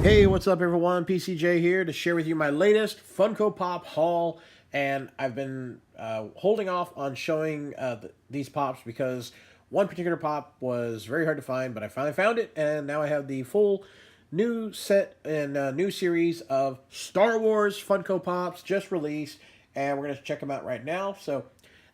Hey, what's up everyone? PCJ here to share with you my latest Funko Pop haul, and I've been holding off on showing these pops because one particular pop was very hard to find, but I finally found it, and now I have the full new set and new series of Star Wars Funko Pops just released, and we're going to check them out right now. So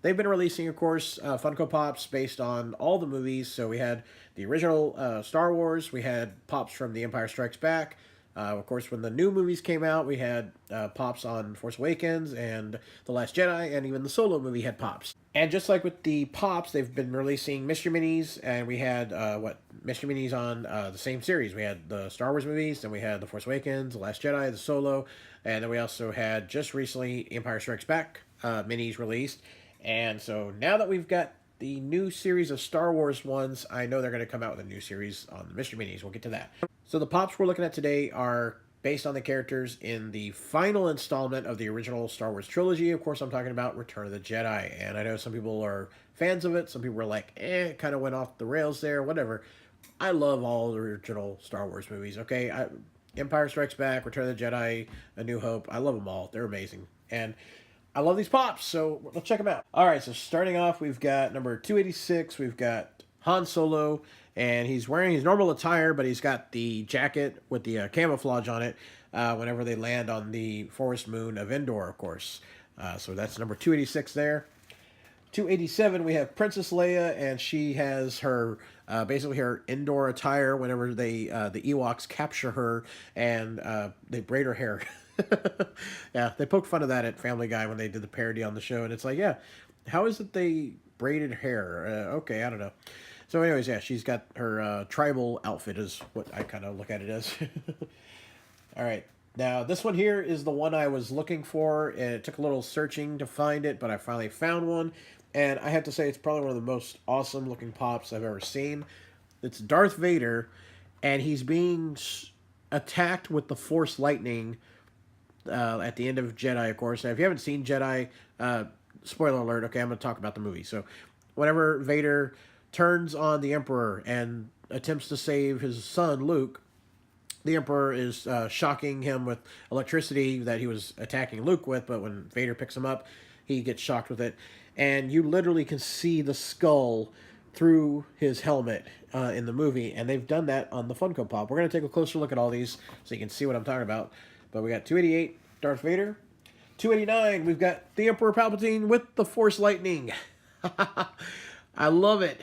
they've been releasing, of course, Funko Pops based on all the movies. So we had the original Star Wars, we had Pops from The Empire Strikes Back. Of course, when the new movies came out, we had Pops on Force Awakens and The Last Jedi, and even the Solo movie had Pops. And just like with the Pops, they've been releasing Mystery Minis, and we had, Mystery Minis on the same series. We had the Star Wars movies, then we had The Force Awakens, The Last Jedi, the Solo, and then we also had, just recently, Empire Strikes Back minis released. And so now that we've got the new series of Star Wars ones, I know they're going to come out with a new series on the Mystery Minis. We'll get to that. So the Pops we're looking at today are based on the characters in the final installment of the original Star Wars trilogy. Of course, I'm talking about Return of the Jedi. And I know some people are fans of it. Some people are like, it kind of went off the rails there, whatever. I love all the original Star Wars movies, okay? Empire Strikes Back, Return of the Jedi, A New Hope. I love them all. They're amazing. And I love these Pops, so let's check them out. All right, so starting off, we've got number 286. We've got Han Solo, and he's wearing his normal attire, but he's got the jacket with the camouflage on it whenever they land on the forest moon of Endor, of course. So that's number 286 there. 287, we have Princess Leia, and she has her basically her Endor attire whenever they the Ewoks capture her and they braid her hair. Yeah, they poked fun of that at Family Guy when they did the parody on the show, and it's like, yeah, how is it they braided hair? Okay, I don't know. So anyways, yeah, she's got her tribal outfit is what I kind of look at it as. All right. Now, this one here is the one I was looking for, and it took a little searching to find it, but I finally found one. And I have to say, it's probably one of the most awesome-looking Pops I've ever seen. It's Darth Vader, and he's being attacked with the Force Lightning at the end of Jedi, of course. Now, if you haven't seen Jedi, spoiler alert, okay, I'm going to talk about the movie. So, whenever Vader turns on the Emperor and attempts to save his son, Luke, the Emperor is shocking him with electricity that he was attacking Luke with, but when Vader picks him up, he gets shocked with it. And you literally can see the skull through his helmet in the movie, and they've done that on the Funko Pop. We're going to take a closer look at all these so you can see what I'm talking about. But we got 288, Darth Vader. 289, we've got the Emperor Palpatine with the Force Lightning. I love it.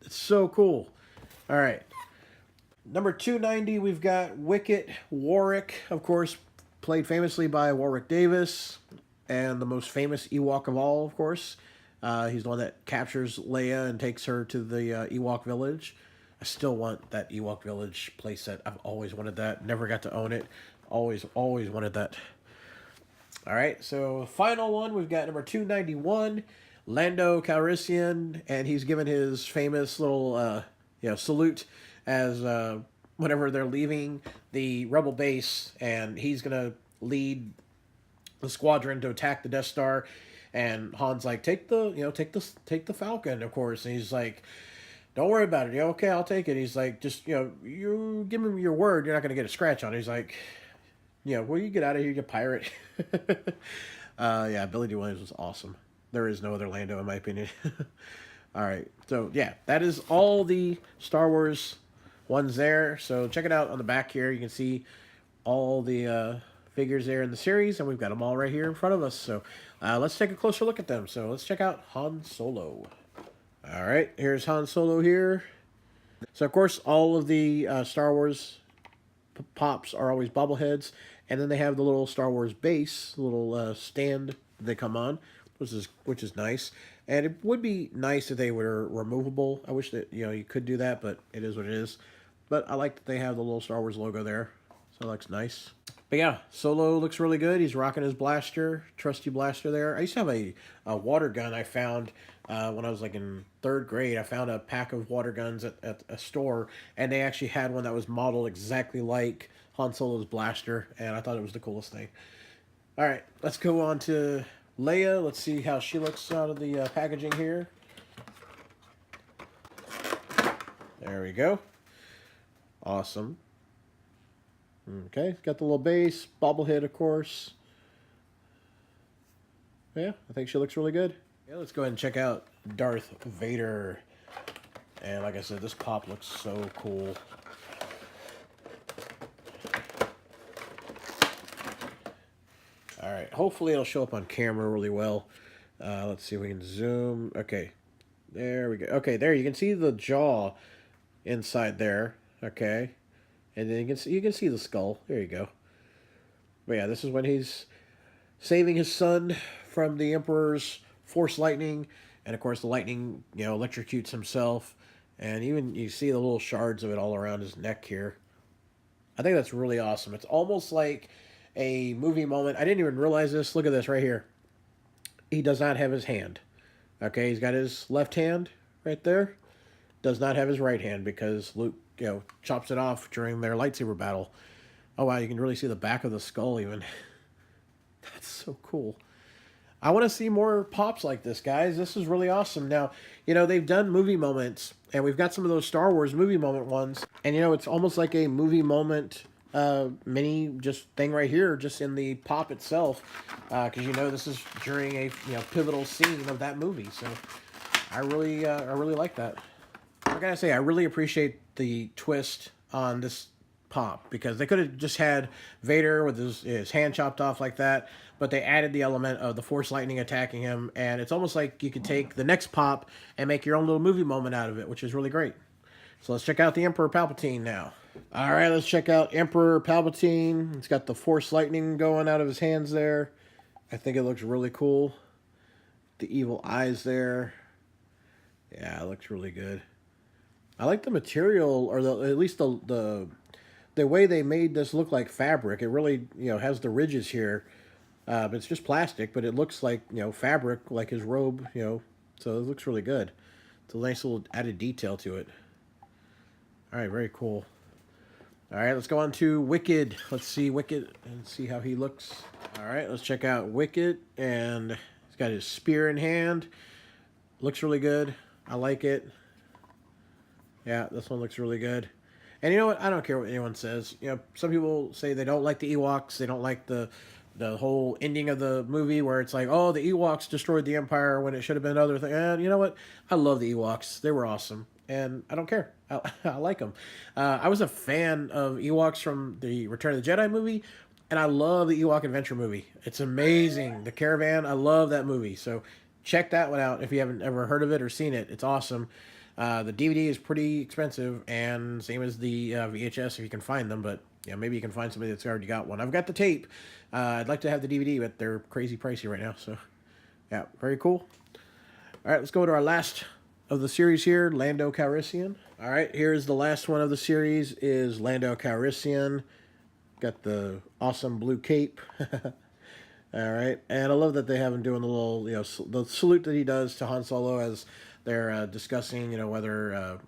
It's so cool. All right. Number 290, we've got Wicket Warwick, of course, played famously by Warwick Davis, and the most famous Ewok of all, of course. He's the one that captures Leia and takes her to the Ewok village. I still want that Ewok village playset. I've always wanted that. Never got to own it. Always wanted that. All right, so final one, we've got number 291, Lando Calrissian, and he's given his famous little salute as whenever they're leaving the Rebel base, and he's gonna lead the squadron to attack the Death Star, and Han's like, take the Falcon, of course, and he's like, don't worry about it. Yeah, okay, I'll take it. He's like, just you give him your word, you're not gonna get a scratch on it. He's like, will you get out of here, you pirate? Yeah, Billy D. Williams was awesome. There is no other Lando, in my opinion. All right, so yeah, that is all the Star Wars ones there. So check it out on the back here. You can see all the figures there in the series, and we've got them all right here in front of us. So let's take a closer look at them. So let's check out Han Solo. All right, here's Han Solo here. So of course, all of the Star Wars Pops are always bobbleheads, and then they have the little Star Wars base, little stand they come on, which is nice. And it would be nice if they were removable. I wish that you could do that, but it is what it is. But I like that they have the little Star Wars logo there, so it looks nice. But yeah, Solo looks really good. He's rocking his blaster, trusty blaster there. I used to have a water gun I found when I was like in 3rd grade. I found a pack of water guns at a store, and they actually had one that was modeled exactly like Han Solo's blaster, and I thought it was the coolest thing. All right, let's go on to Leia. Let's see how she looks out of the packaging here. There we go. Awesome. Okay, got the little base, bobblehead, of course. Yeah, I think she looks really good. Yeah, let's go ahead and check out Darth Vader. And like I said, this pop looks so cool. All right, hopefully it'll show up on camera really well. Let's see if we can zoom. Okay, there we go. Okay, there you can see the jaw inside there. Okay, and then you can see the skull. There you go. But yeah, this is when he's saving his son from the Emperor's Force lightning, and of course the lightning, electrocutes himself, and even you see the little shards of it all around his neck here. I think that's really awesome. It's almost like a movie moment. I didn't even realize this. Look at this right here. He does not have his hand. Okay, he's got his left hand right there. Does not have his right hand because Luke, chops it off during their lightsaber battle. Oh wow, you can really see the back of the skull even. That's so cool. I want to see more pops like this, guys. This is really awesome. Now, they've done movie moments, and we've got some of those Star Wars movie moment ones. And, it's almost like a movie moment mini just thing right here, just in the pop itself. Because, this is during a, pivotal scene of that movie. So I really like that. I gotta say, I really appreciate the twist on this pop, because they could have just had Vader with his hand chopped off like that, but they added the element of the Force lightning attacking him, and it's almost like you could take the next pop and make your own little movie moment out of it, which is really great. So let's check out the Emperor Palpatine now. All right, let's check out Emperor Palpatine. He's got the Force lightning going out of his hands there. I think it looks really cool. The evil eyes there. Yeah, it looks really good. I like the material, or at least the way they made this look like fabric. It really, has the ridges here. It's just plastic, but it looks like, fabric, like his robe, so it looks really good. It's a nice little added detail to it. All right, very cool. All right, let's go on to Wicket. Let's see Wicket and see how he looks. All right, let's check out Wicket, and he's got his spear in hand. Looks really good. I like it. Yeah, this one looks really good. And you know what? I don't care what anyone says. Some people say they don't like the Ewoks. They don't like the whole ending of the movie where it's like, oh, the Ewoks destroyed the Empire when it should have been other things. And you know what? I love the Ewoks. They were awesome. And I don't care. I like them. I was a fan of Ewoks from the Return of the Jedi movie. And I love the Ewok Adventure movie. It's amazing. The Caravan, I love that movie. So check that one out if you haven't ever heard of it or seen it. It's awesome. The DVD is pretty expensive, and same as the VHS if you can find them, but maybe you can find somebody that's already got one. I've got the tape. I'd like to have the DVD, but they're crazy pricey right now, so yeah, very cool. All right, let's go to our last of the series here, Lando Calrissian. All right, here's the last one of the series, is Lando Calrissian. Got the awesome blue cape. All right, and I love that they have him doing the little, the salute that he does to Han Solo as they're discussing, whether,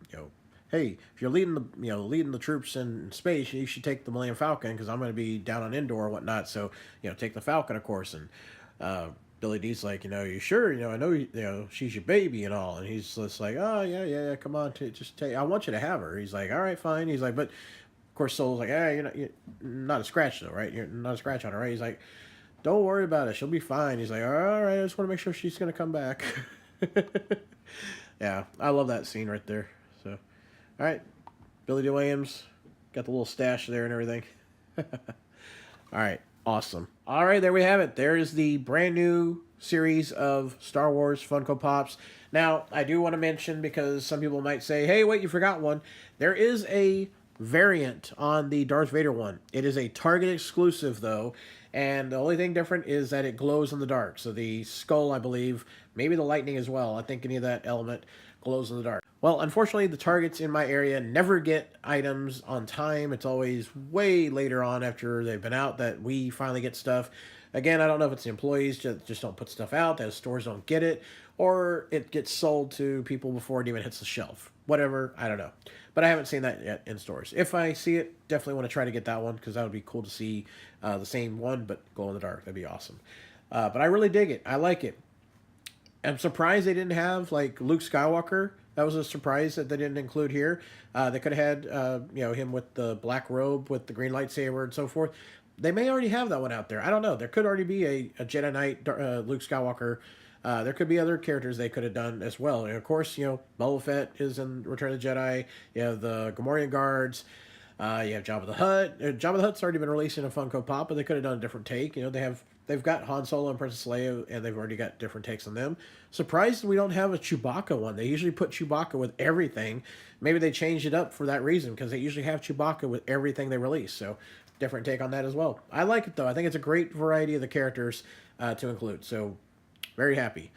hey, if you're leading the troops in space, you should take the Millennium Falcon because I'm going to be down on Endor or whatnot. So, take the Falcon, of course. And Billy D's like, you sure? I know, she's your baby and all. And he's just like, oh, yeah, come on, just take. I want you to have her. He's like, all right, fine. He's like, but of course, Solo's like, hey, you're not a scratch though, right? You're not a scratch on her, right? He's like, don't worry about it. She'll be fine. He's like, all right, I just want to make sure she's going to come back. Yeah, I love that scene right there. So, all right, Billy D. Williams got the little stash there and everything. All right, awesome. All right, there we have it. There is the brand new series of Star Wars Funko Pops. Now, I do want to mention, because some people might say, hey, wait, you forgot one. There is a variant on the Darth Vader one. It is a Target exclusive, though. And the only thing different is that it glows in the dark. So the skull, I believe, maybe the lightning as well. I think any of that element glows in the dark. Well, unfortunately, the Targets in my area never get items on time. It's always way later on after they've been out that we finally get stuff. Again, I don't know if it's the employees just don't put stuff out, that stores don't get it, or it gets sold to people before it even hits the shelf. Whatever, I don't know. But I haven't seen that yet in stores. If I see it, definitely want to try to get that one, because that would be cool to see the same one, but glow in the dark. That'd be awesome. But I really dig it. I like it. I'm surprised they didn't have, like, Luke Skywalker That was a surprise that they didn't include here. They could have had, him with the black robe with the green lightsaber and so forth. They may already have that one out there. I don't know. There could already be a Jedi Knight, Luke Skywalker. There could be other characters they could have done as well. And of course, Boba Fett is in Return of the Jedi. You have the Gamorrean guards. You have Jabba the Hutt. Jabba the Hutt's already been released in a Funko Pop, but they could have done a different take. They've got Han Solo and Princess Leia, and they've already got different takes on them. Surprised we don't have a Chewbacca one. They usually put Chewbacca with everything. Maybe they changed it up for that reason, because they usually have Chewbacca with everything they release. So, different take on that as well. I like it, though. I think it's a great variety of the characters to include. So, very happy.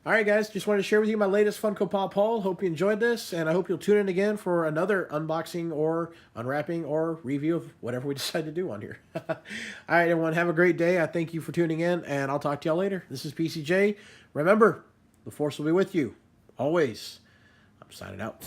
Alright guys, just wanted to share with you my latest Funko Pop haul. Hope you enjoyed this, and I hope you'll tune in again for another unboxing or unwrapping or review of whatever we decide to do on here. Alright everyone, have a great day. I thank you for tuning in, and I'll talk to y'all later. This is PCJ. Remember, the Force will be with you. Always. I'm signing out.